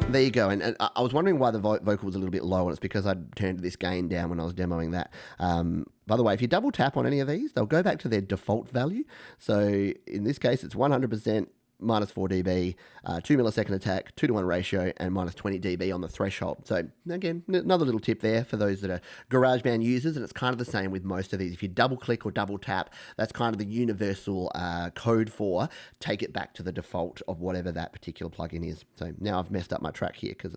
There you go. And I was wondering why the vocal was a little bit low, and it's because I turned this gain down when I was demoing that. By the way, if you double tap on any of these, they'll go back to their default value. So in this case, it's 100%, -4 dB, 2 millisecond attack, 2-to-1 ratio, and -20 dB on the threshold. So again, another little tip there for those that are GarageBand users, and it's kind of the same with most of these. If you double click or double tap, that's kind of the universal code for take it back to the default of whatever that particular plugin is. So now I've messed up my track here because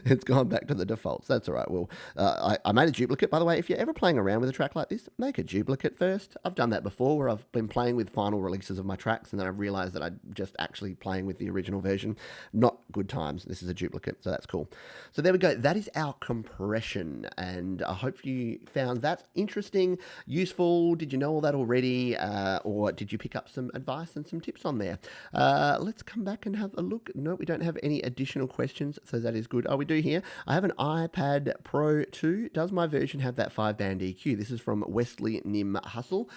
it's gone back to the defaults. That's all right. Well, I made a duplicate, by the way. If you're ever playing around with a track like this, make a duplicate first. I've done that before, where I've been playing with final releases of my tracks, and then I've realized that I just actually playing with the original version. Not good times. This is a duplicate, so that's cool. So there we go. That is our compression, and I hope you found that interesting, useful. Did you know all that already, or did you pick up some advice and some tips on there? Let's come back and have a look. No, we don't have any additional questions, so that is good. Oh, we do here. I have an iPad Pro 2. Does my version have that 5-band EQ? This is from Wesley Nim Hustle,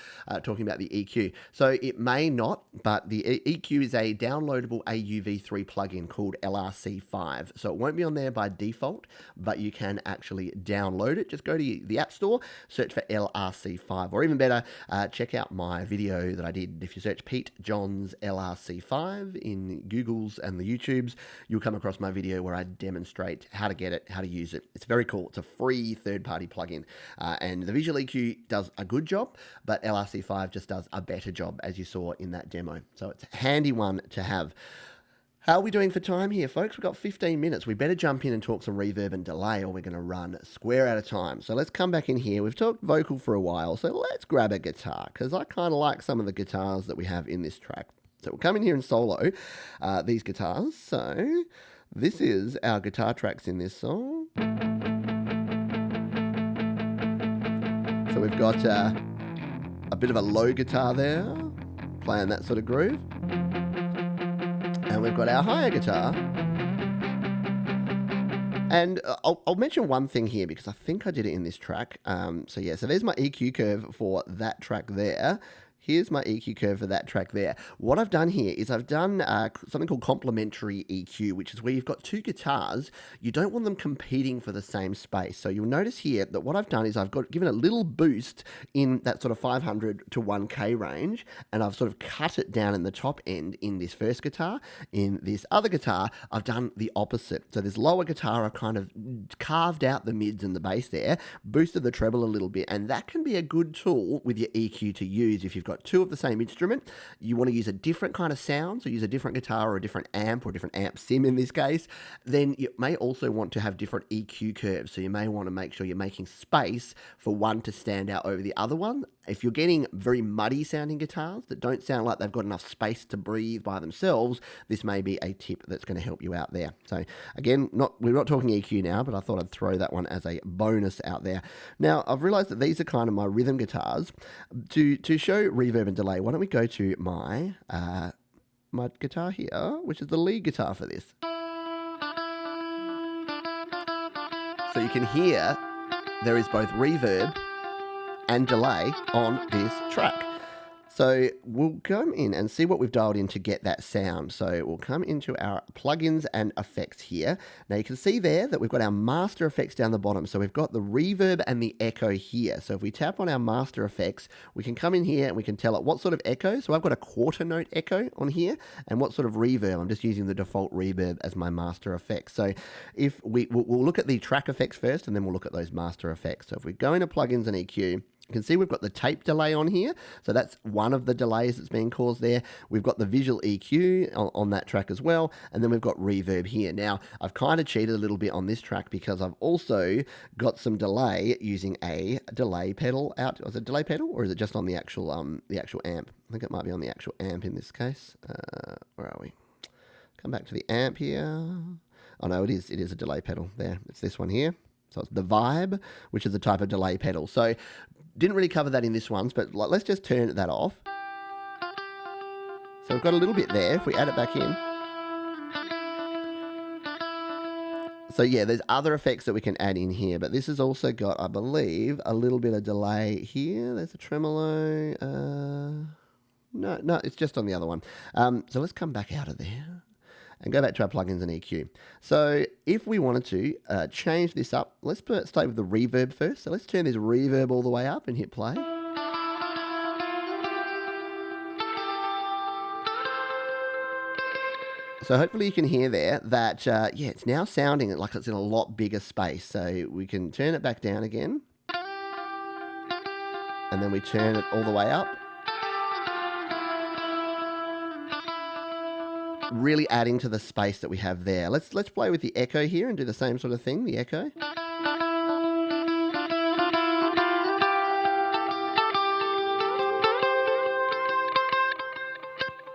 talking about the EQ. So it may not, but the EQ is a downloadable AUV3 plugin called LRC5. So it won't be on there by default, but you can actually download it. Just go to the App Store, search for LRC5, or even better, check out my video that I did. If you search Pete Johns LRC5 in Google's and the YouTubes, you'll come across my video where I demonstrate how to get it, how to use it. It's very cool. It's a free third-party plugin, and the Visual EQ does a good job, but LRC5 just does a better job, as you saw in that demo. So it's a handy one to have. How are we doing for time here, folks? We've got 15 minutes. We better jump in and talk some reverb and delay, or we're going to run square out of time. So let's come back in here. We've talked vocal for a while, so let's grab a guitar, because I kind of like some of the guitars that we have in this track. So we'll come in here and solo these guitars. So this is our guitar tracks in this song. So we've got a bit of a low guitar there, playing that sort of groove. And we've got our higher guitar. And I'll mention one thing here because I think I did it in this track. So there's my EQ curve for that track there. Here's my EQ curve for that track there. What I've done here is I've done something called complementary EQ, which is where you've got two guitars. You don't want them competing for the same space. So you'll notice here that what I've done is I've given a little boost in that sort of 500 to 1K range, and I've sort of cut it down in the top end in this first guitar. In this other guitar, I've done the opposite. So this lower guitar, I've kind of carved out the mids and the bass there, boosted the treble a little bit, and that can be a good tool with your EQ to use if you've got two of the same instrument. You want to use a different kind of sound, so use a different guitar or a different amp or a different amp sim in this case. Then you may also want to have different EQ curves, so you may want to make sure you're making space for one to stand out over the other one. If you're getting very muddy sounding guitars that don't sound like they've got enough space to breathe by themselves, this may be a tip that's going to help you out there. So again, we're not talking EQ now, but I thought I'd throw that one as a bonus out there. Now, I've realized that these are kind of my rhythm guitars. To show reverb and delay, why don't we go to my guitar here, which is the lead guitar for this. So you can hear there is both reverb and delay on this track. So we'll come in and see what we've dialed in to get that sound. So we'll come into our plugins and effects here. Now you can see there that we've got our master effects down the bottom. So we've got the reverb and the echo here. So if we tap on our master effects, we can come in here and we can tell it what sort of echo. So I've got a quarter note echo on here, and what sort of reverb. I'm just using the default reverb as my master effects. So if we'll look at the track effects first, and then we'll look at those master effects. So if we go into plugins and EQ, you can see we've got the tape delay on here. So that's one of the delays that's being caused there. We've got the visual EQ on that track as well. And then we've got reverb here. Now, I've kind of cheated a little bit on this track because I've also got some delay using a delay pedal out. Is it a delay pedal, or is it just on the actual amp? I think it might be on the actual amp in this case. Where are we? Come back to the amp here. Oh no, it is a delay pedal there. It's this one here. So it's the Vibe, which is a type of delay pedal. So didn't really cover that in this one, but let's just turn that off. So we've got a little bit there. If we add it back in. So yeah, there's other effects that we can add in here, but this has also got, I believe, a little bit of delay here. There's a tremolo. No, it's just on the other one. So let's come back out of there and go back to our plugins and EQ. So if we wanted to change this up, let's start with the reverb first. So let's turn this reverb all the way up and hit play. So hopefully you can hear there that, it's now sounding like it's in a lot bigger space. So we can turn it back down again. And then we turn it all the way up. Really adding to the space that we have there. Let's play with the echo here and do the same sort of thing, the echo.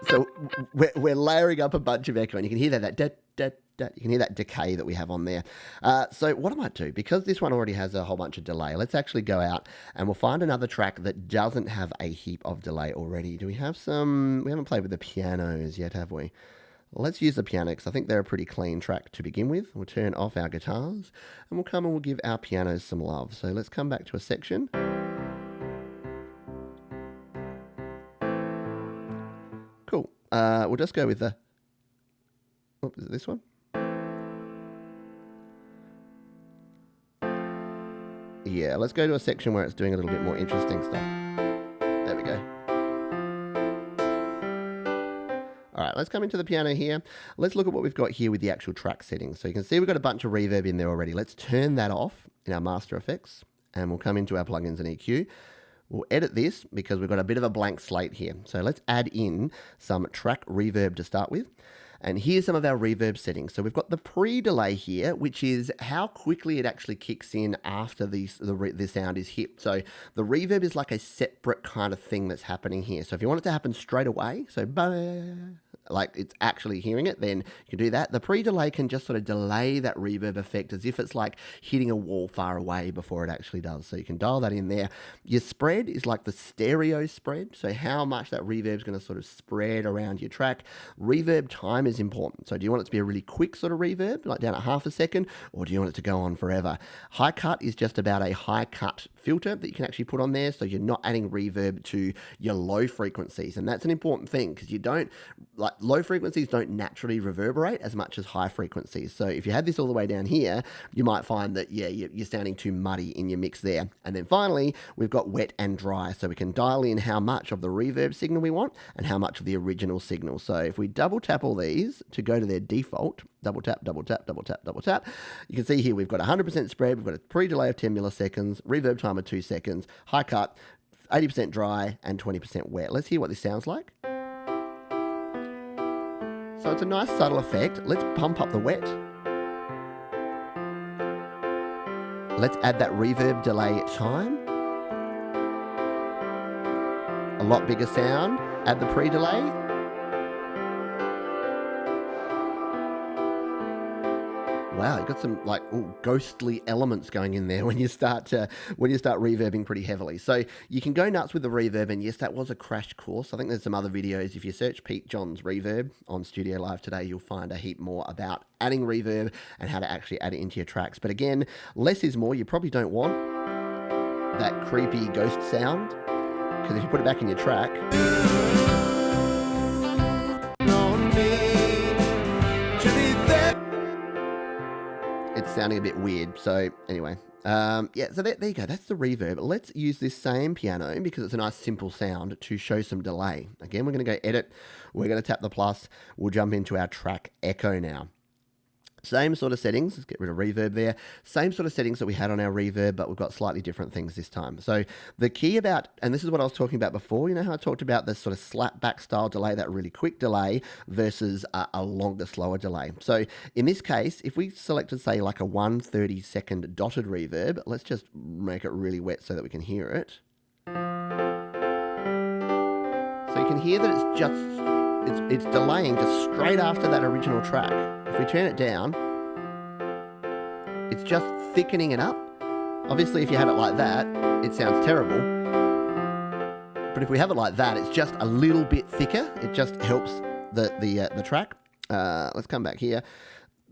So we're layering up a bunch of echo, and you can hear you can hear that decay that we have on there. So what I might do, because this one already has a whole bunch of delay, let's actually go out and we'll find another track that doesn't have a heap of delay already. Do we have some? We haven't played with the pianos yet, have we? Let's use the piano because I think they're a pretty clean track to begin with. We'll turn off our guitars and we'll come and we'll give our pianos some love. So let's come back to a section. Cool. We'll just go with the... Oh, is it this one? Yeah, let's go to a section where it's doing a little bit more interesting stuff. There we go. All right, let's come into the piano here. Let's look at what we've got here with the actual track settings. So you can see we've got a bunch of reverb in there already. Let's turn that off in our master effects and we'll come into our plugins and EQ. We'll edit this because we've got a bit of a blank slate here. So let's add in some track reverb to start with. And here's some of our reverb settings. So we've got the pre-delay here, which is how quickly it actually kicks in after the sound is hit. So the reverb is like a separate kind of thing that's happening here. So if you want it to happen straight away, so like it's actually hearing it, then you can do that. The pre-delay can just sort of delay that reverb effect as if it's like hitting a wall far away before it actually does. So you can dial that in there. Your spread is like the stereo spread, so how much that reverb is going to sort of spread around your track. Reverb time is important. So do you want it to be a really quick sort of reverb, like down at half a second, or do you want it to go on forever? High cut is just about a high cut filter that you can actually put on there, so you're not adding reverb to your low frequencies, and that's an important thing because you don't, like, low frequencies don't naturally reverberate as much as high frequencies. So if you had this all the way down here, you might find that, yeah, you're sounding too muddy in your mix there. And then finally, we've got wet and dry, so we can dial in how much of the reverb signal we want and how much of the original signal. So if we double tap all these to go to their default, double tap, double tap, double tap, double tap, you can see here we've got 100% spread, we've got a pre-delay of 10 milliseconds, reverb time of 2 seconds, high cut, 80% dry, and 20% wet. Let's hear what this sounds like. So it's a nice subtle effect. Let's pump up the wet. Let's add that reverb delay time. A lot bigger sound. Add the pre-delay. Wow, you've got some like ghostly elements going in there when you start reverbing pretty heavily. So you can go nuts with the reverb, and yes, that was a crash course. I think there's some other videos. If you search Pete John's Reverb on Studio Live today, you'll find a heap more about adding reverb and how to actually add it into your tracks. But again, less is more. You probably don't want that creepy ghost sound, because if you put it back in your track, it's sounding a bit weird. So anyway, yeah, so there you go. That's the reverb. Let's use this same piano, because it's a nice simple sound, to show some delay. Again, we're going to go edit. We're going to tap the plus. We'll jump into our track echo now. Same sort of settings. Let's get rid of reverb there. Same sort of settings that we had on our reverb, but we've got slightly different things this time. So the key about, and this is what I was talking about before, you know how I talked about this sort of slap back style delay, that really quick delay versus a longer, slower delay. So in this case, if we selected, say, like a 1/32 dotted reverb, let's just make it really wet so that we can hear it. So you can hear that it's just, it's delaying just straight after that original track. If we turn it down, it's just thickening it up. Obviously, if you had it like that, it sounds terrible. But if we have it like that, it's just a little bit thicker. It just helps the track. Let's come back here.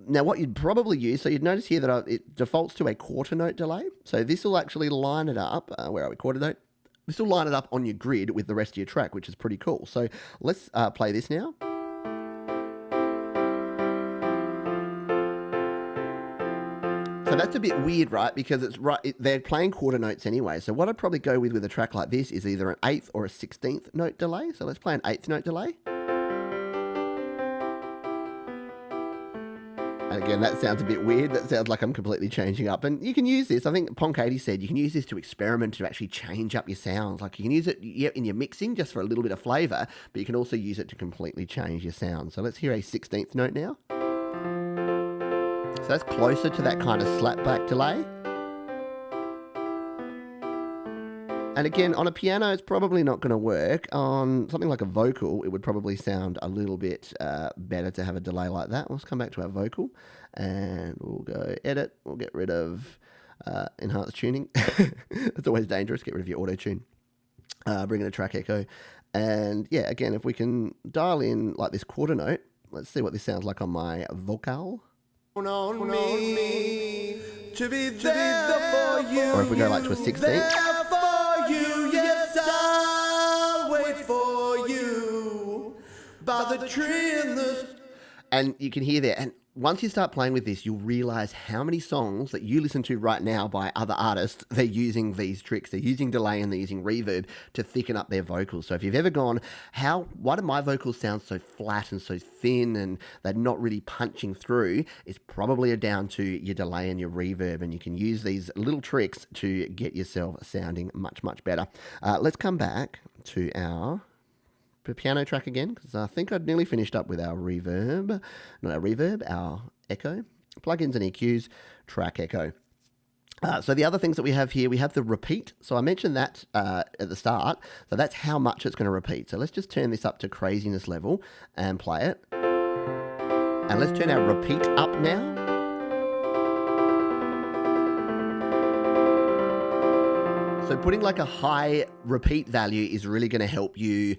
Now, what you'd probably use, so you'd notice here that it defaults to a quarter note delay. So this will actually line it up. Where are we? Quarter note. This will line it up on your grid with the rest of your track, which is pretty cool. So let's play this now. So that's a bit weird, right? Because it's they're playing quarter notes anyway. So what I'd probably go with a track like this is either an 8th or a 16th note delay. So let's play an 8th note delay. And again, that sounds a bit weird. That sounds like I'm completely changing up. And you can use this. I think Ponkaty said you can use this to experiment, to actually change up your sounds. Like you can use it in your mixing just for a little bit of flavour, but you can also use it to completely change your sound. So let's hear a 16th note now. So that's closer to that kind of slapback delay. And again, on a piano, it's probably not going to work. On something like a vocal, it would probably sound a little bit better to have a delay like that. Let's come back to our vocal, and we'll go edit. We'll get rid of enhanced tuning. It's always dangerous. Get rid of your auto tune. Bring in a track echo. And yeah, again, if we can dial in like this quarter note, let's see what this sounds like on my vocal. On me to be there for you. Or if we go like to a 16th. There for you, yes, I'll wait for you by the tree in the... And you can hear there, and once you start playing with this, you'll realize how many songs that you listen to right now by other artists, they're using these tricks. They're using delay and they're using reverb to thicken up their vocals. So if you've ever gone, why do my vocals sound so flat and so thin and they're not really punching through? It's probably down to your delay and your reverb, and you can use these little tricks to get yourself sounding much, much better. Let's come back to our piano track again, because I think I'd nearly finished up with our reverb. Not our reverb, our echo. Plugins and EQs, track echo. So the other things that we have here, we have the repeat. So I mentioned that at the start. So that's how much it's going to repeat. So let's just turn this up to craziness level and play it. And let's turn our repeat up now. So putting like a high repeat value is really going to help you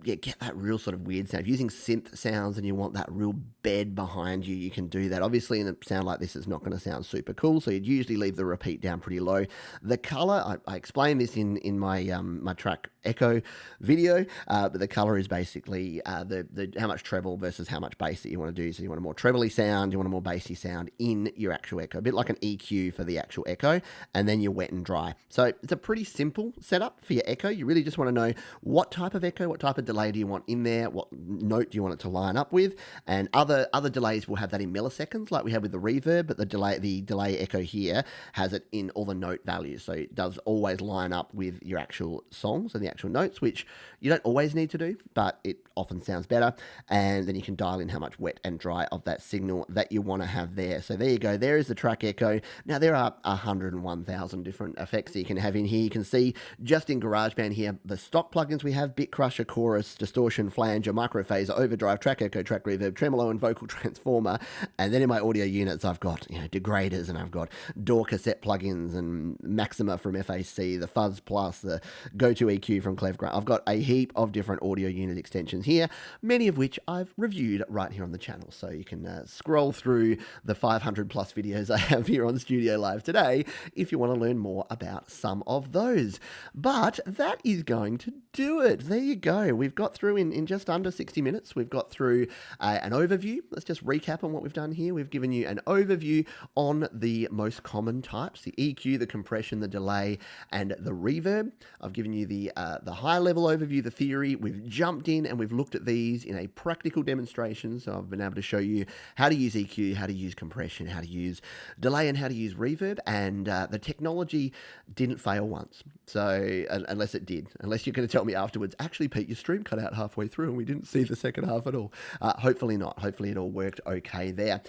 get that real sort of weird sound. If you're using synth sounds and you want that real bed behind you, you can do that. Obviously, in a sound like this, it's not going to sound super cool, so you'd usually leave the repeat down pretty low. The color, I explained this in my my track echo video, but the color is basically the how much treble versus how much bass that you want to do. So you want a more trebly sound, you want a more bassy sound in your actual echo, a bit like an EQ for the actual echo, and then you're wet and dry. So it's a pretty simple setup for your echo. You really just want to know what type of echo, what type of delay do you want in there, what note do you want it to line up with, and other delays will have that in milliseconds, like we have with the reverb, but the delay echo here has it in all the note values, so it does always line up with your actual songs and the actual notes, which you don't always need to do, but it often sounds better. And then you can dial in how much wet and dry of that signal that you want to have there. So there you go. There is the track echo. Now there are 101,000 different effects that you can have in here. You can see just in GarageBand here, the stock plugins we have: Bit Crusher, Chorus, Distortion, Flanger, Microphaser, Overdrive, Track Echo, Track Reverb, Tremolo, and Vocal Transformer. And then in my audio units, I've got degraders, and I've got DAW cassette plugins, and Maxima from FAC, the Fuzz Plus, the Go-To EQ from Clevgrunt. I've got a heap of different audio unit extensions here, many of which I've reviewed right here on the channel. So you can scroll through the 500 plus videos I have here on Studio Live today if you want to learn more about some of those. But that is going to do it. There you go. We've got through in just under 60 minutes. We've got through an overview. Let's just recap on what we've done here. We've given you an overview on the most common types: the EQ, the compression, the delay, and the reverb. I've given you the high level overview, the theory. We've jumped in and we've looked at these in a practical demonstration. So I've been able to show you how to use EQ, how to use compression, how to use delay, and how to use reverb. And the technology didn't fail once. So unless it did, unless you're going to tell me afterwards, actually, Pete, your stream cut out halfway through and we didn't see the second half at all. Hopefully not. Hopefully it all worked okay there.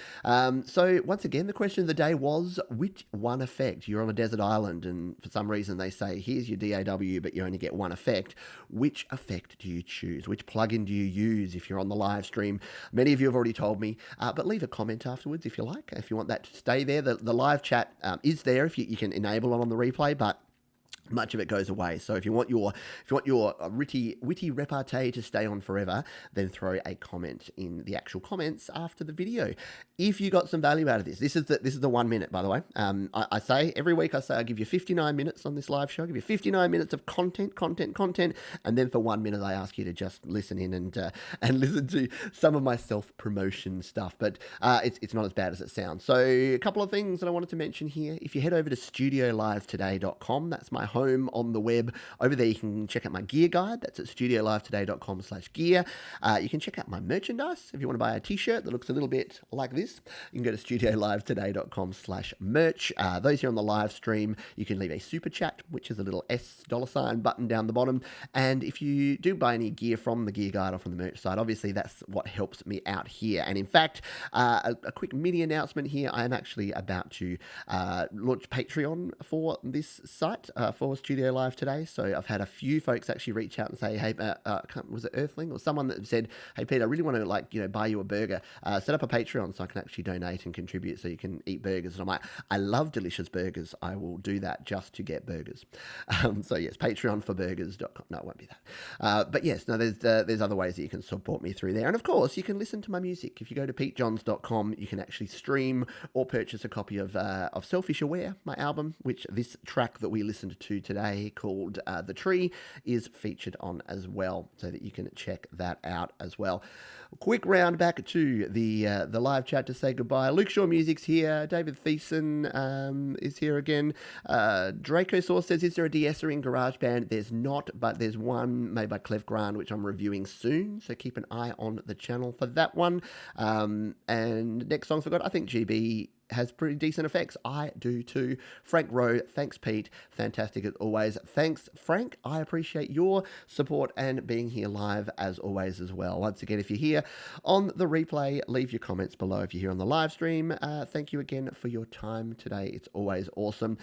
So once again, the question of the day was, which one effect? You're on a desert island and for some reason they say, here's your DAW, but you only get one effect. Which effect do you choose? Which plugin do you use if you're on the live stream? Many of you have already told me, but leave a comment afterwards if you like. If you want that to stay there, the live chat is there if you can enable it on the replay, but much of it goes away. So if you want your witty repartee to stay on forever, then throw a comment in the actual comments after the video. If you got some value out of this is the 1 minute, by the way. I say every week, I give you 59 minutes on this live show. I give you 59 minutes of content, and then for 1 minute I ask you to just listen in and listen to some of my self-promotion stuff. But it's not as bad as it sounds. So a couple of things that I wanted to mention here. If you head over to studiolivetoday.com, that's my home on the web. Over there you can check out my gear guide. That's at studiolivetoday.com/gear. You can check out my merchandise. If you want to buy a t-shirt that looks a little bit like this, you can go to studiolivetoday.com/merch. Those here on the live stream, you can leave a super chat, which is a little $$ button down the bottom. And if you do buy any gear from the gear guide or from the merch site, obviously that's what helps me out here. And in fact, a quick mini announcement here. I am actually about to launch Patreon for this site, for Studio Live today. So I've had a few folks actually reach out and say, hey, was it Earthling or someone that said, hey Pete, I really want to buy you a burger. Set up a Patreon so I can actually donate and contribute so you can eat burgers. And I'm like, I love delicious burgers. I will do that just to get burgers. So yes, Patreon for burgers.com. No, it won't be that. But yes, no, there's other ways that you can support me through there. And of course, you can listen to my music. If you go to petejohns.com, you can actually stream or purchase a copy of Selfish Aware, my album, which this track that we listened to today called The Tree is featured on as well, so that you can check that out as well. Quick round back to the live chat to say goodbye. Luke Shaw Music's here. David Thiessen is here again. Draco Source says, is there a de-esser in GarageBand? There's not, but there's one made by Clevgrunt, which I'm reviewing soon, so keep an eye on the channel for that one. And next song's forgot. I think GB has pretty decent effects. I do too. Frank Rowe, thanks Pete, fantastic as always. Thanks Frank, I appreciate your support and being here live as always as well. Once again, if you're here on the replay, leave your comments below. If you're here on the live stream, thank you again for your time today. It's always awesome.